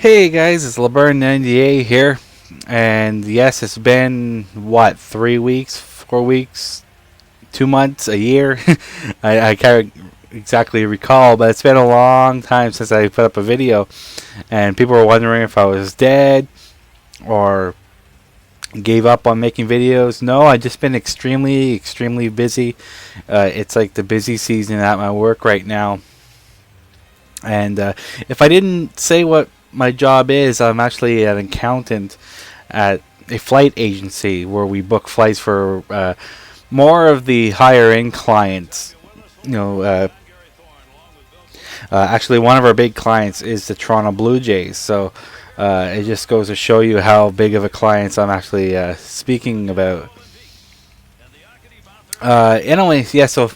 Hey guys, it's LeBron98 here, and yes, it's been what, 3 weeks, 4 weeks, 2 months, a year. I can't exactly recall, but it's been a long time since I put up a video, and people were wondering if I was dead or gave up on making videos. No, I just been extremely busy. It's like the busy season at my work right now. And if I didn't say what my job is, I'm actually an accountant at a flight agency where we book flights for more of the higher end clients. You know, actually, one of our big clients is the Toronto Blue Jays. So it just goes to show you how big of a client I'm actually speaking about. Anyways, yeah, so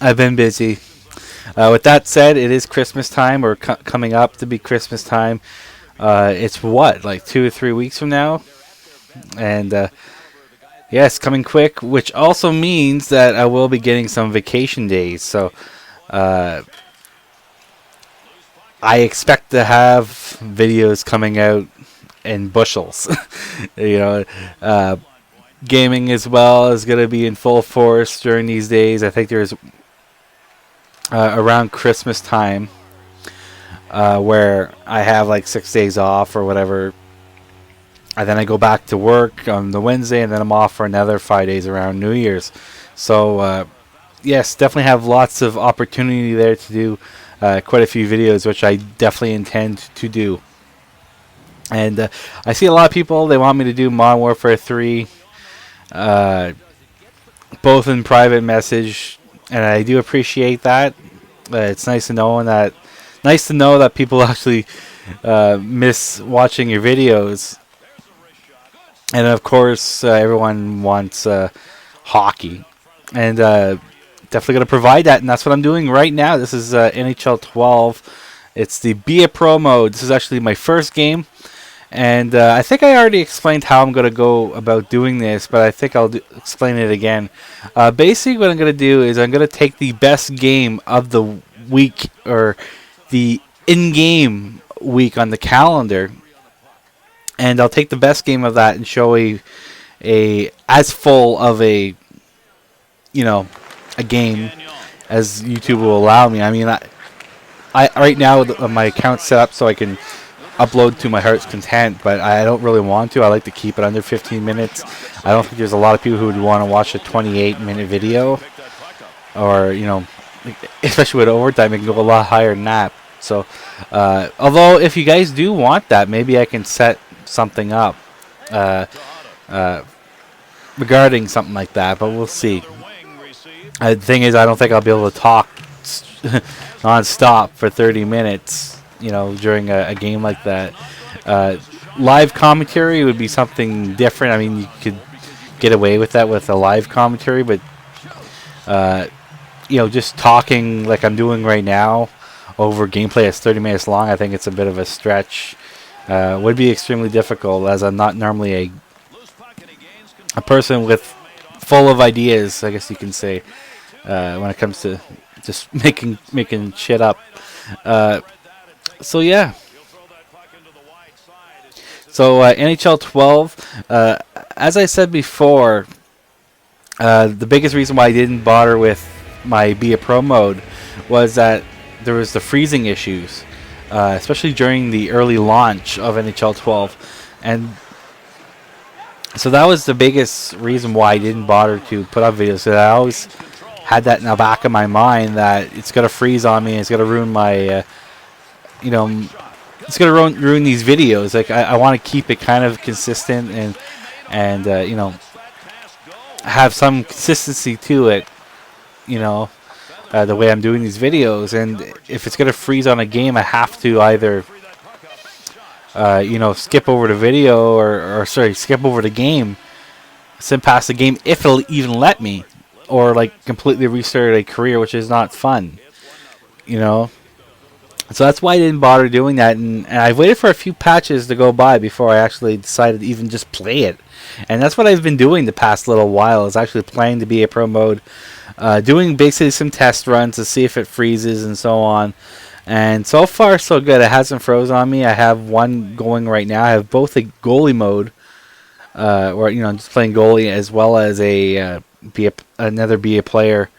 I've been busy. With that said, it is Christmas time, or coming up to be Christmas time. It's what, like 2 or 3 weeks from now? And yes, coming quick, which also means that I will be getting some vacation days. So I expect to have videos coming out in bushels. you know, gaming as well is going to be in full force during these days. I think there's around Christmas time, where I have like 6 days off or whatever, and then I go back to work on the Wednesday, and then I'm off for another 5 days around New Year's. So yes, definitely have lots of opportunity there to do quite a few videos, which I definitely intend to do. And I see a lot of people, they want me to do Modern Warfare 3, both in private message, and I do appreciate that. It's nice to know that people actually miss watching your videos. And of course, everyone wants hockey, and definitely going to provide that, and that's what I'm doing right now. This is NHL 12. It's the Be a Pro mode. This is actually my first game. And I think I already explained how I'm going to go about doing this, but I think I'll explain it again. Basically, what I'm going to do is I'm going to take the best game of the week, or the in-game week on the calendar, and I'll take the best game of that and show a as full of a game as YouTube will allow me. I mean, I right now my account's set up so I can upload to my heart's content, but I don't really want to. I like to keep it under 15 minutes. I don't think there's a lot of people who would want to watch a 28-minute video, or especially with overtime, it can go a lot higher than that. So although if you guys do want that, maybe I can set something up regarding something like that, but we'll see. The thing is, I don't think I'll be able to talk non-stop for 30 minutes during a game like that. Live commentary would be something different. I mean, you could get away with that with a live commentary, but just talking like I'm doing right now over gameplay that's 30 minutes long, I think it's a bit of a stretch. Would be extremely difficult, as I'm not normally a person with full of ideas, I guess you can say, when it comes to just making shit up. So yeah. So NHL 12, as I said before, the biggest reason why I didn't bother with my Be a Pro mode was that there was the freezing issues, especially during the early launch of NHL 12, and so that was the biggest reason why I didn't bother to put up videos. So I always had that in the back of my mind that it's gonna freeze on me. It's gonna ruin my it's gonna ruin these videos. Like I want to keep it kind of consistent and have some consistency to it. The way I'm doing these videos, and if it's gonna freeze on a game, I have to either skip over the video, or skip over the game, sim past the game if it'll even let me, or like completely restart a career, which is not fun. So that's why I didn't bother doing that, and I waited for a few patches to go by before I actually decided to even just play it. And that's what I've been doing the past little while, is actually playing to Be a Pro mode, doing basically some test runs to see if it freezes and so on. And so far, so good. It hasn't froze on me. I have one going right now. I have both a goalie mode, or just playing goalie, as well as another be a player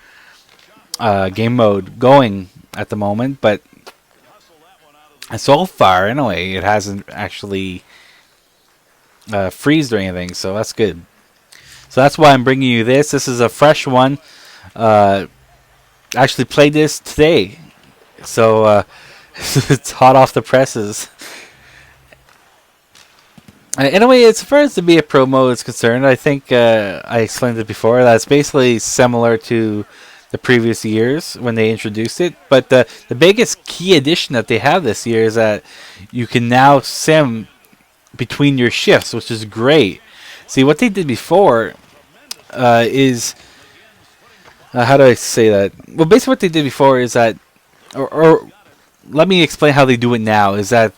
game mode going at the moment. But so far, anyway, it hasn't actually freezed or anything, so that's good. So that's why I'm bringing you this. This is a fresh one. Actually played this today, so it's hot off the presses. Anyway, as far as the Be a Pro mode is concerned, I think I explained it before. That's basically similar to the previous years when they introduced it. But the biggest key addition that they have this year is that you can now sim between your shifts, which is great. See, what they did before is... how do I say that? Well, basically what they did before is that... Or let me explain how they do it now. Is that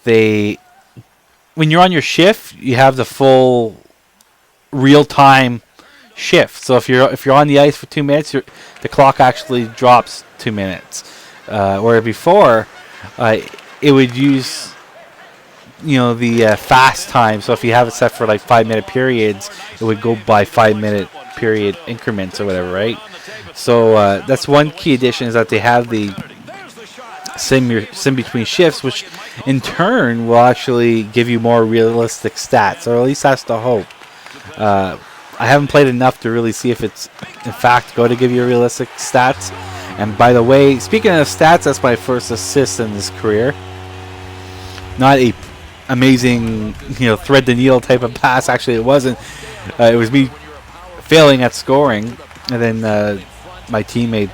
when you're on your shift, you have the full real-time shift. So if you're on the ice for 2 minutes, the clock actually drops 2 minutes. Where before, it would use the fast time. So if you have it set for like 5-minute periods, it would go by 5-minute period increments or whatever, right? So that's one key addition, is that they have the sim between shifts, which in turn will actually give you more realistic stats, or at least that's the hope. I haven't played enough to really see if it's in fact going to give you realistic stats. And by the way, speaking of stats, that's my first assist in this career. Not a amazing, thread the needle type of pass. Actually, it wasn't. It was me failing at scoring, and then my teammate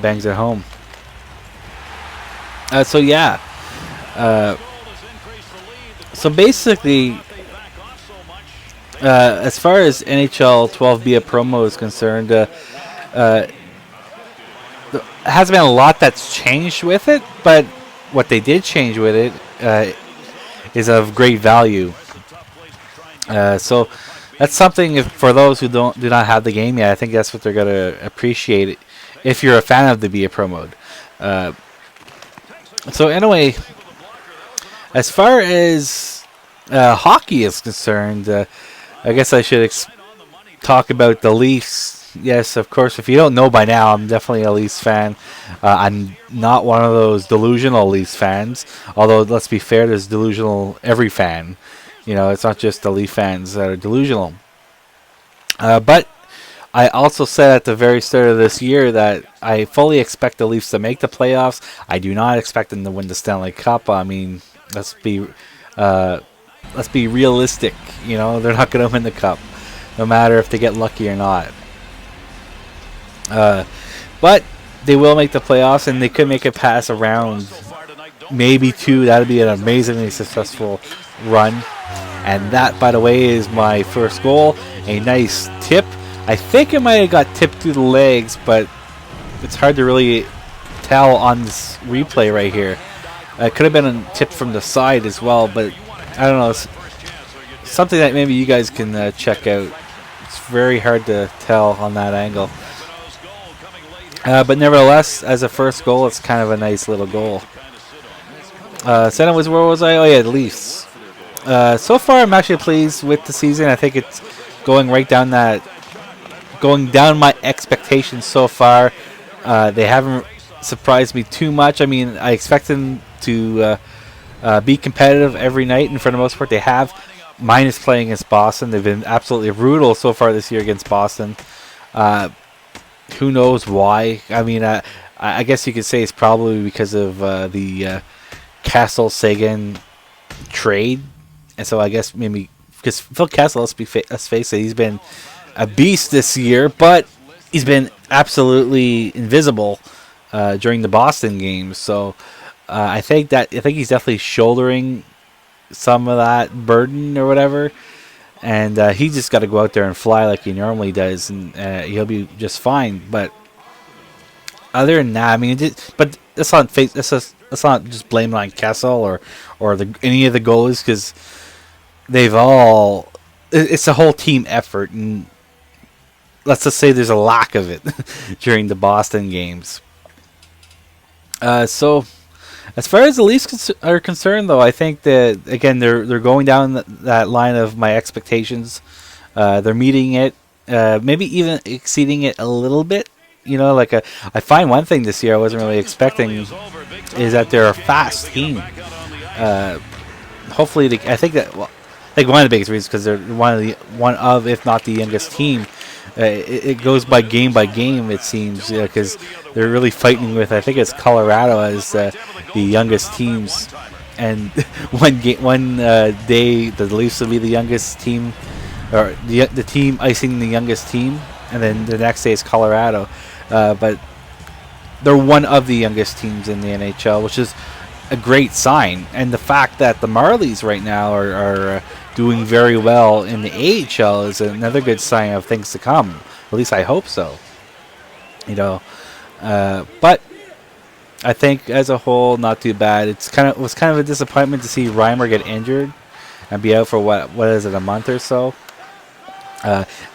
bangs it home. So yeah. So basically, as far as NHL 12 Be a Promo is concerned, there hasn't been a lot that's changed with it, but what they did change with it is of great value. So that's something for those who do not have the game yet. I think that's what they're going to appreciate if you're a fan of the Be a Pro mode. So anyway, as far as hockey is concerned, I guess I should talk about the Leafs. Yes, of course, if you don't know by now, I'm definitely a Leafs fan. I'm not one of those delusional Leafs fans, although let's be fair, there's delusional every fan. It's not just the Leaf fans that are delusional. But I also said at the very start of this year that I fully expect the Leafs to make the playoffs. I do not expect them to win the Stanley Cup. I mean, let's be realistic. They're not going to win the Cup, no matter if they get lucky or not. But they will make the playoffs, and they could make it past a round, maybe two. That would be an amazingly successful run. And that, by the way, is my first goal. A nice tip. I think it might have got tipped through the legs, but it's hard to really tell on this replay right here. It could have been tipped from the side as well, but I don't know. It's something that maybe you guys can check out. It's very hard to tell on that angle. But nevertheless, as a first goal, it's kind of a nice little goal. So anyways, where was I? Oh yeah, the Leafs. So far, I'm actually pleased with the season. I think it's going down my expectations so far. They haven't surprised me too much. I mean, I expect them to be competitive every night, and for the most part, they have. Minus playing against Boston. They've been absolutely brutal so far this year against Boston. Who knows why? I mean, I guess you could say it's probably because of the Castle-Sagan trade. And so I guess maybe because Phil Kessel, let's face it, he's been a beast this year, but he's been absolutely invisible during the Boston games. So I think he's definitely shouldering some of that burden or whatever, and he just got to go out there and fly like he normally does, and he'll be just fine. But other than that, I mean, but let's not just blame it on Kessel or any of the goalies, because it's a whole team effort, and let's just say there's a lack of it during the Boston games. So As far as the Leafs are concerned, though, I think that again they're going down that line of my expectations. They're meeting it, maybe even exceeding it a little bit. Like I find one thing this year I wasn't really expecting is that they're a fast team. Uh, Hopefully, I think that I think one of the biggest reasons because they're one of if not the youngest team. It goes by game, it seems, because they're really fighting with. I think it's Colorado as the youngest teams, and one day the Leafs will be the youngest team, or the team icing the youngest team, and then the next day it's Colorado, but they're one of the youngest teams in the NHL, which is a great sign. And the fact that the Marlies right now are doing very well in the AHL is another good sign of things to come. At least I hope so. But I think as a whole, not too bad. It was kind of a disappointment to see Reimer get injured and be out for what is it, a month or so.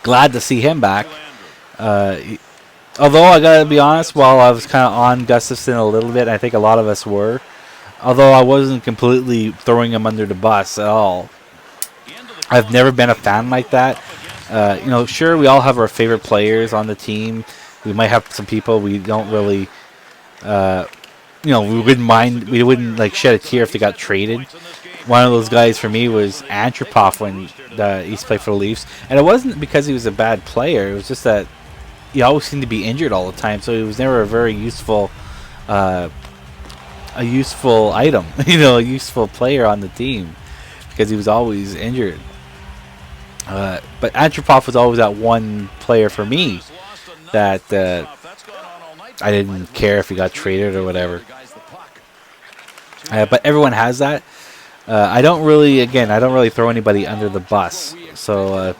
Glad to see him back. Although I gotta be honest, while I was kind of on Gustafsson a little bit, I think a lot of us were. Although I wasn't completely throwing him under the bus at all. I've never been a fan like that. Sure, we all have our favorite players on the team. We might have some people we don't really, we wouldn't mind. We wouldn't like shed a tear if they got traded. One of those guys for me was Antropov when he used to play for the Leafs, and it wasn't because he was a bad player. It was just that he always seemed to be injured all the time, so he was never a very useful. A useful item, a useful player on the team because he was always injured. But Antropov was always that one player for me that I didn't care if he got traded or whatever. But everyone has that. I don't really throw anybody under the bus. So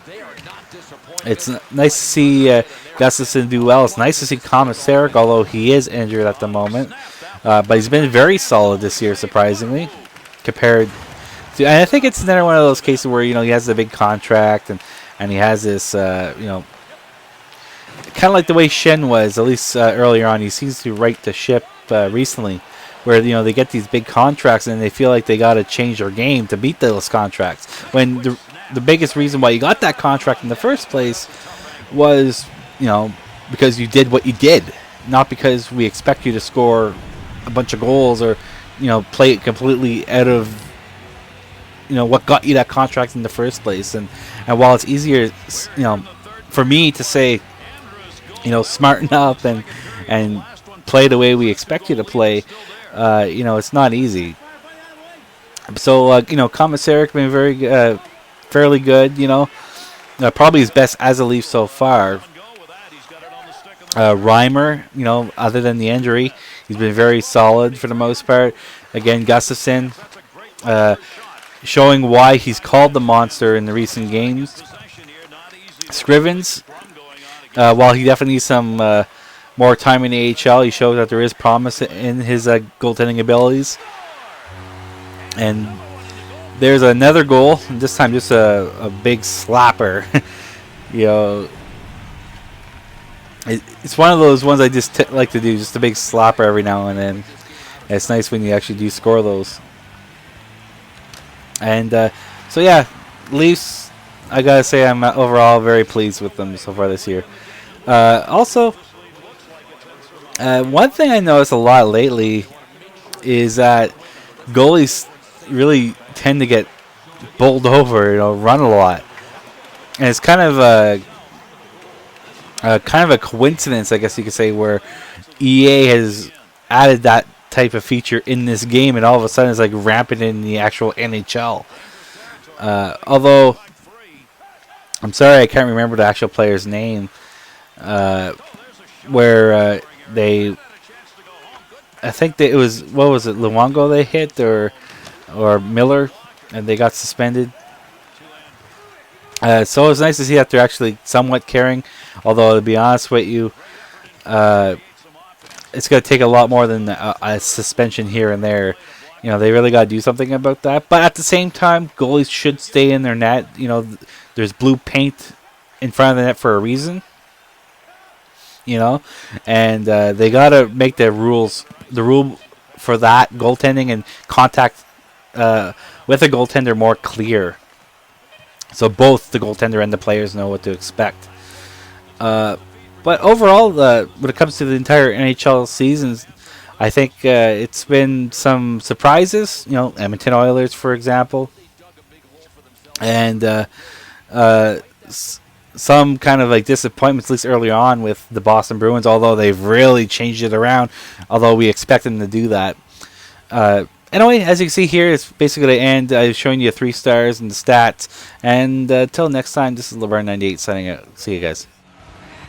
it's nice to see Gustafsson do well. It's nice to see Komisarek, although he is injured at the moment. But he's been very solid this year, surprisingly, compared to. And I think it's another one of those cases where he has a big contract and he has this, kind of like the way Shen was, at least earlier on. He seems to right the ship recently, where they get these big contracts and they feel like they got to change their game to beat those contracts. When the biggest reason why you got that contract in the first place was, because you did what you did, not because we expect you to score a bunch of goals or play it completely out of what got you that contract in the first place. And while it's easier for me to say smarten up and play the way we expect you to play, it's not easy. So Komisarek been very fairly good, probably his best as a Leaf so far. Reimer, other than the injury, he's been very solid for the most part. Again, Gustafsson, showing why he's called the monster in the recent games. Scrivens, while he definitely needs some more time in the AHL, he shows that there is promise in his goaltending abilities. And there's another goal, this time just a big slapper. It's one of those ones I just like to do, just a big slapper every now and then. It's nice when you actually do score those. And so yeah, Leafs, I gotta say I'm overall very pleased with them so far this year. Also, one thing I noticed a lot lately is that goalies really tend to get bowled over, run a lot. And it's kind of a coincidence, I guess you could say, where EA has added that type of feature in this game, and all of a sudden it's like rampant in the actual NHL. Although, I'm sorry, I can't remember the actual player's name, where I think it was, what was it, Luongo they hit, or Miller, and they got suspended. So it's nice to see that they're actually somewhat caring. Although, to be honest with you, it's going to take a lot more than a suspension here and there. They really got to do something about that. But at the same time, goalies should stay in their net. There's blue paint in front of the net for a reason. And they got to make the rule for that goaltending and contact with a goaltender more clear. So both the goaltender and the players know what to expect. But overall, when it comes to the entire NHL seasons, I think it's been some surprises. Edmonton Oilers, for example, and some kind of like disappointments, at least early on, with the Boston Bruins. Although they've really changed it around, although we expect them to do that. Anyway, as you can see here, it's basically the end. I've shown you 3 stars and the stats. And till next time, this is LeBron98 signing out. See you guys.